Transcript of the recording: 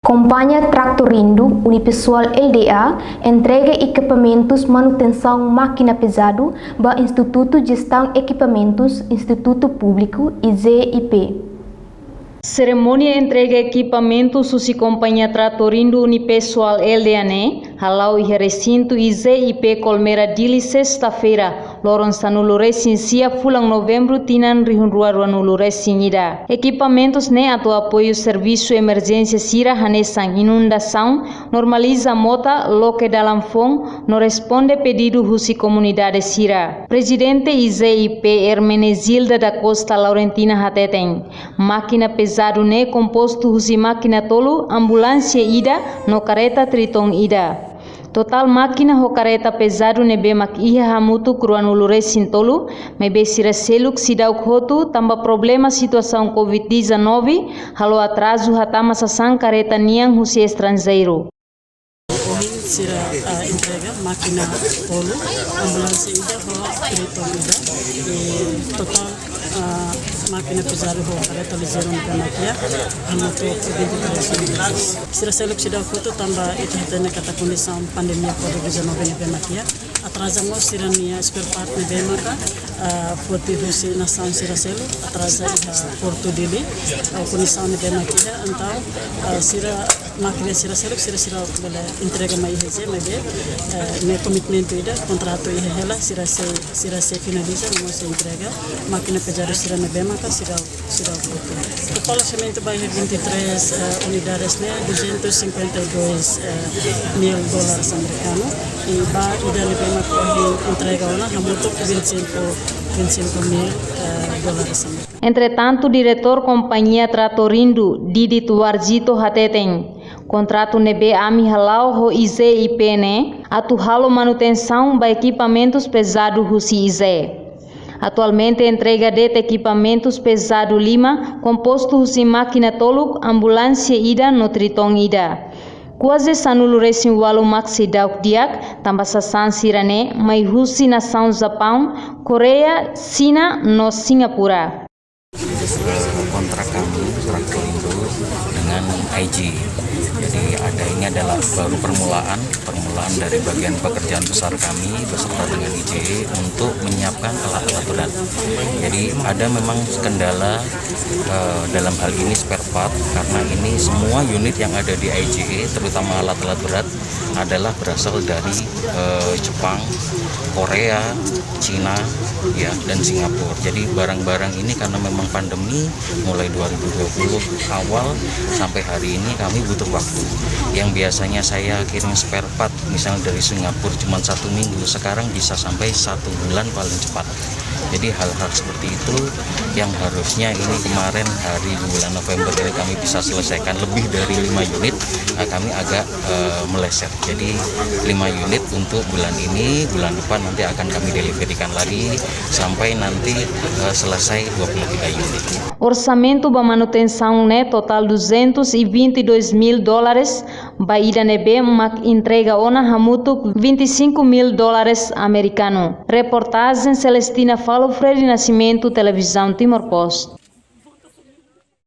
Companhia Tractorindo Unipessoal LDA entrega equipamentos manutenção máquina pesado para Instituto Gestão Equipamentos, Instituto Público IZIP. Cerimônia entrega equipamentos e Companhia Tractorindo Unipessoal LDA halau e recinto IZIP Colmeira Dili sexta-feira, loron sanulu resinsia fulang novembro tinan rihunruaruan ulu resinida. Equipamentos ne atau apoio serviço emergência sira hanesang inundação, normaliza mota loke dalam fong, no responde pedido husi comunidade sira. Presidente IZIP Hermenegilda da Costa Laurentina Hateteng, máquina pesado ne composto husi máquina tolu, ambulância ida, no careta tritong ida. Total máquina ho careta pesado nebe mak iha hamutu kruan ulu resin tolu, mebe sira seluk sidauk hotu tambah problema situação COVID-19, halo atraso hatama sasang careta niang husi estrangeiro. Hoje será entrega máquina tolu, ambulância ida ho tritong ida, total máquina pesado ho careta ligeiro nakia hamutu 23 unidades. Sira seluk sida foto tambah itu hatena kata kondisi pandemia COVID-19 nebe nakia atrasa mo sira nia spare part nebe maka poti husi nasan sira selu atrasa porto dili kondisi nebe nakia antau sira máquina sira seluk sira bela entrega mai heze mebe ne commitment ida contrato ihela sira se finaliza mo se entrega máquina pesado sira nebe maka sira foto. Total orçamento vai 23 unidades né, $252 mil americanos e vai ida lebih makohi entrega ona hamutuk 25 mil dólares. Entretanto, diretor Companhia Tractorindo Didi Tuarjito Hateteng, contrato nebe ami halau ho IZIP ne atu halo manutenção ba equipamentos pesados husi IZE. Atualmente entrega de equipamentos pesado lima, composto husi máquina toluk, ambulância ida no tritong ida. Quase sanulu resin walu maxi dauk diak, tambah sasan sirane, mai husi nação Japão, Korea, China no Singapura. Kontrak kami Tractorindo dengan IG. Jadi ini adalah baru permulaan dari bagian pekerjaan besar kami beserta dengan IJE untuk menyiapkan alat-alat berat. Jadi ada memang kendala dalam hal ini spare part karena ini semua unit yang ada di IJE terutama alat-alat berat adalah berasal dari Jepang, Korea, Cina, ya dan Singapura. Jadi barang-barang ini karena memang pandemi mulai 2020 awal sampai hari ini kami butuh waktu. Yang biasanya saya kirim spare part misalnya dari Singapura cuma 1 minggu, sekarang bisa sampai 1 bulan paling cepat. Jadi hal-hal seperti itu yang harusnya ini kemarin hari bulan November ini kami bisa selesaikan lebih dari 5 unit, kami agak meleset. Jadi 5 unit untuk bulan ini, bulan depan nanti akan kami deliverikan lagi sampai nanti selesai 23 unit. Orçamento para manutenção né total $222 mil, ba ida nebe mak entrega ona hamutuk $25 mil americano. Reportagem Celestina Falo Frei Nascimento, Televisão Timor Post.